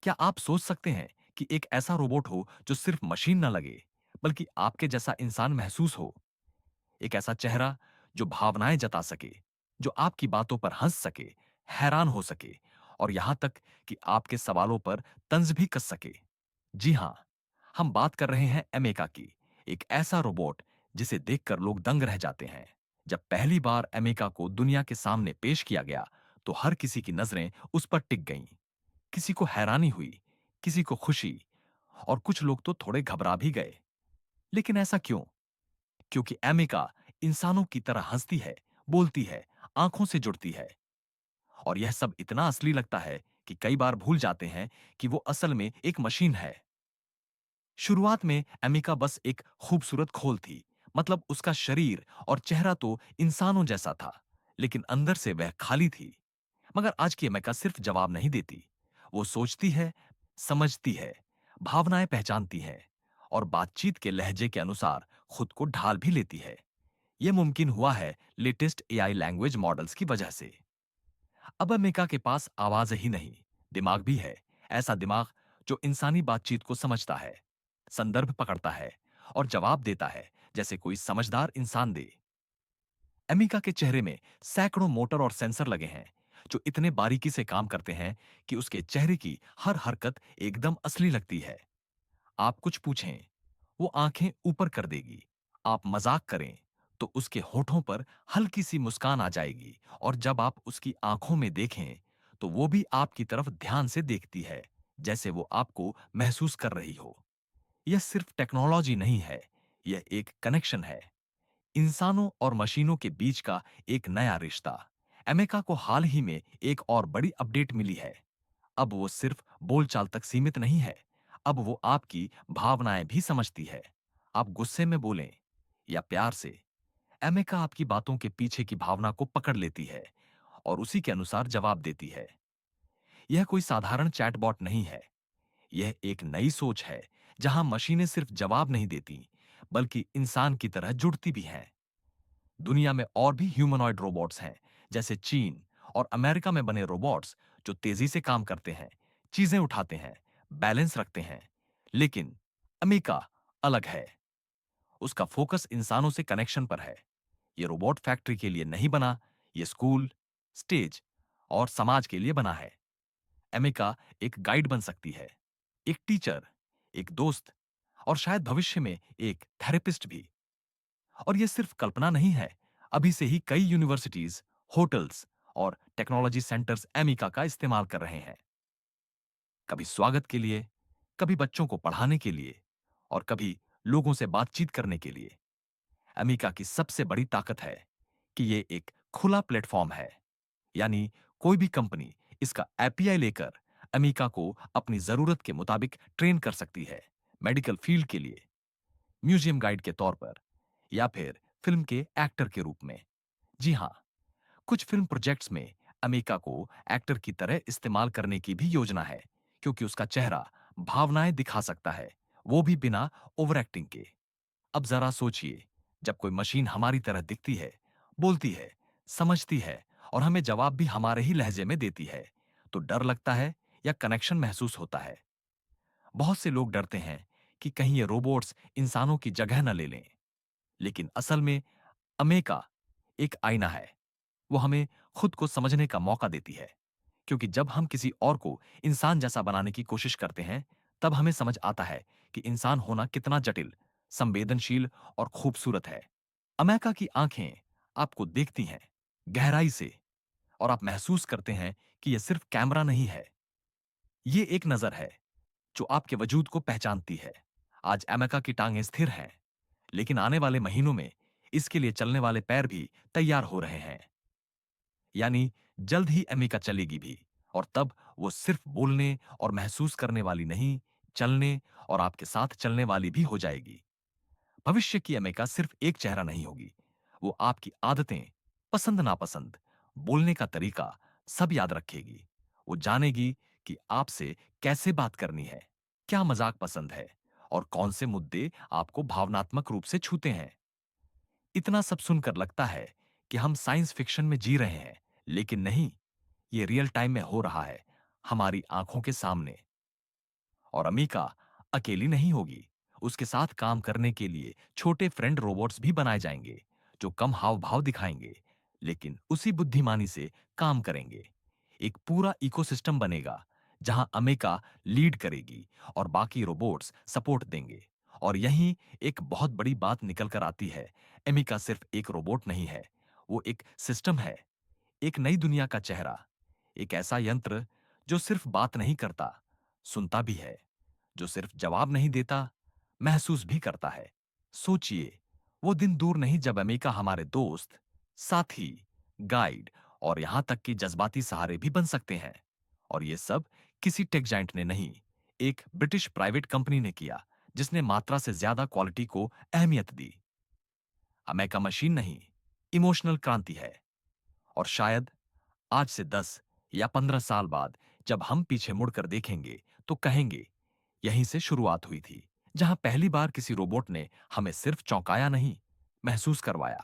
क्या आप सोच सकते हैं कि एक ऐसा रोबोट हो जो सिर्फ मशीन ना लगे, बल्कि आपके जैसा इंसान महसूस हो? एक ऐसा चेहरा जो भावनाएं जता सके, जो आपकी बातों पर हंस सके, हैरान हो सके और यहां तक कि आपके सवालों पर तंज भी कस सके। जी हां, हम बात कर रहे हैं एमेका की, एक ऐसा रोबोट जिसे देखकर लोग दंग रह जाते हैं। जब पहली बार एमेका को दुनिया के सामने पेश किया गया, तो हर किसी की नजरें उस पर टिक गईं। किसी को हैरानी हुई, किसी को खुशी और कुछ लोग तो थोड़े घबरा भी गए। लेकिन ऐसा क्यों? क्योंकि एमिका इंसानों की तरह हंसती है, बोलती है, आंखों से जुड़ती है और यह सब इतना असली लगता है कि कई बार भूल जाते हैं कि वो असल में एक मशीन है। शुरुआत में एमिका बस एक खूबसूरत खोल थी, मतलब उसका शरीर और चेहरा तो इंसानों जैसा था, लेकिन अंदर से वह खाली थी। मगर आज की एमिका सिर्फ जवाब नहीं देती, वो सोचती है, समझती है, भावनाएं पहचानती है और बातचीत के लहजे के अनुसार खुद को ढाल भी लेती है। यह मुमकिन हुआ है लेटेस्ट एआई लैंग्वेज मॉडल्स की वजह से। अब अमेरिका के पास आवाज ही नहीं, दिमाग भी है। ऐसा दिमाग जो इंसानी बातचीत को समझता है, संदर्भ पकड़ता है और जवाब देता है जैसे कोई समझदार इंसान दे। अमेरिका के चेहरे में सैकड़ों मोटर और सेंसर लगे हैं जो इतने बारीकी से काम करते हैं कि उसके चेहरे की हर हरकत एकदम असली लगती है। आप कुछ पूछें, वो आंखें ऊपर कर देगी। आप मजाक करें, तो उसके होठों पर हल्की सी मुस्कान आ जाएगी और जब आप उसकी आंखों में देखें, तो वो भी आपकी तरफ ध्यान से देखती है, जैसे वो आपको महसूस कर रही हो। यह सिर्फ टेक्नोलॉजी नहीं है, यह एक कनेक्शन है। इंसानों और मशीनों के बीच का एक नया रिश्ता। अमेरिका को हाल ही में एक और बड़ी अपडेट मिली है। अब वो सिर्फ बोलचाल तक सीमित नहीं है, अब वो आपकी भावनाएं भी समझती है। आप गुस्से में बोलें या प्यार से, एमेका आपकी बातों के पीछे की भावना को पकड़ लेती है और उसी के अनुसार जवाब देती है। यह कोई साधारण चैटबॉट नहीं है, यह एक नई सोच है जहां मशीनें सिर्फ जवाब नहीं देती, बल्कि इंसान की तरह जुड़ती भी हैं। दुनिया में और भी ह्यूमनॉइड रोबोट्स हैं, जैसे चीन और अमेरिका में बने रोबोट्स जो तेजी से काम करते हैं, चीजें उठाते हैं, बैलेंस रखते हैं। लेकिन अमेरिका अलग है। उसका फोकस इंसानों से कनेक्शन पर है। ये रोबोट फैक्ट्री के लिए नहीं बना, ये स्कूल, स्टेज और समाज के लिए बना है। अमेरिका एक गाइड बन सकती है, एक टीचर, एक दोस्त और शायद भविष्य में एक थेरेपिस्ट भी। और ये सिर्फ कल्पना नहीं है, अभी से ही कई यूनिवर्सिटीज, होटल्स और टेक्नोलॉजी सेंटर्स एमिका का इस्तेमाल कर रहे हैं। कभी स्वागत के लिए, कभी बच्चों को पढ़ाने के लिए और कभी लोगों से बातचीत करने के लिए। एमिका की सबसे बड़ी ताकत है कि ये एक खुला प्लेटफॉर्म है, यानी कोई भी कंपनी इसका एपीआई लेकर अमिका को अपनी जरूरत के मुताबिक ट्रेन कर सकती है। मेडिकल फील्ड के लिए, म्यूजियम गाइड के तौर पर या फिर फिल्म के एक्टर के रूप में। जी हां, कुछ फिल्म प्रोजेक्ट्स में अमेरिका को एक्टर की तरह इस्तेमाल करने की भी योजना है, क्योंकि उसका चेहरा भावनाएं दिखा सकता है, वो भी बिना ओवर एक्टिंग के। अब जरा सोचिए, जब कोई मशीन हमारी तरह दिखती है, बोलती है, समझती है और हमें जवाब भी हमारे ही लहजे में देती है, तो डर लगता है या कनेक्शन महसूस होता है? बहुत से लोग डरते हैं कि कहीं ये रोबोट्स इंसानों की जगह न ले लें, लेकिन असल में अमेरिका एक आईना है। वो हमें खुद को समझने का मौका देती है, क्योंकि जब हम किसी और को इंसान जैसा बनाने की कोशिश करते हैं, तब हमें समझ आता है कि इंसान होना कितना जटिल, संवेदनशील और खूबसूरत है। अमेरिका की आंखें आपको देखती हैं गहराई से और आप महसूस करते हैं कि यह सिर्फ कैमरा नहीं है, ये एक नजर है जो आपके वजूद को पहचानती है। आज अमेरिका की टांगें स्थिर हैं, लेकिन आने वाले महीनों में इसके लिए चलने वाले पैर भी तैयार हो रहे हैं। यानी जल्द ही अमेरिका चलेगी भी, और तब वो सिर्फ बोलने और महसूस करने वाली नहीं, चलने और आपके साथ चलने वाली भी हो जाएगी। भविष्य की अमेरिका सिर्फ एक चेहरा नहीं होगी, वो आपकी आदतें, पसंद नापसंद, बोलने का तरीका सब याद रखेगी। वो जानेगी कि आपसे कैसे बात करनी है, क्या मजाक पसंद है और कौन से मुद्दे आपको भावनात्मक रूप से छूते हैं। इतना सब सुनकर लगता है कि हम साइंस फिक्शन में जी रहे हैं, लेकिन नहीं, ये रियल टाइम में हो रहा है, हमारी आंखों के सामने। और अमीका अकेली नहीं होगी। उसके साथ काम करने के लिए छोटे फ्रेंड रोबोट्स भी बनाए जाएंगे, जो कम हाव भाव दिखाएंगे, लेकिन उसी बुद्धिमानी से काम करेंगे। एक पूरा इकोसिस्टम बनेगा, जहां अमेका लीड करेगी और बाकी रोबोट्स सपोर्ट देंगे। और यहीं एक बहुत बड़ी बात निकल कर आती है। एमिका सिर्फ एक रोबोट नहीं है, वो एक सिस्टम है, एक नई दुनिया का चेहरा, एक ऐसा यंत्र जो सिर्फ बात नहीं करता, सुनता भी है, जो सिर्फ जवाब नहीं देता, महसूस भी करता है। सोचिए, वो दिन दूर नहीं जब अमेरिका हमारे दोस्त, साथी, गाइड और यहां तक कि जज्बाती सहारे भी बन सकते हैं। और ये सब किसी टेक जाइंट ने नहीं, एक ब्रिटिश प्राइवेट कंपनी ने किया, जिसने मात्रा से ज्यादा क्वालिटी को अहमियत दी। अमेरिका मशीन नहीं, इमोशनल क्रांति है। और शायद आज से 10 या 15 साल बाद जब हम पीछे मुड़कर देखेंगे, तो कहेंगे, यहीं से शुरुआत हुई थी, जहां पहली बार किसी रोबोट ने हमें सिर्फ चौंकाया नहीं, महसूस करवाया।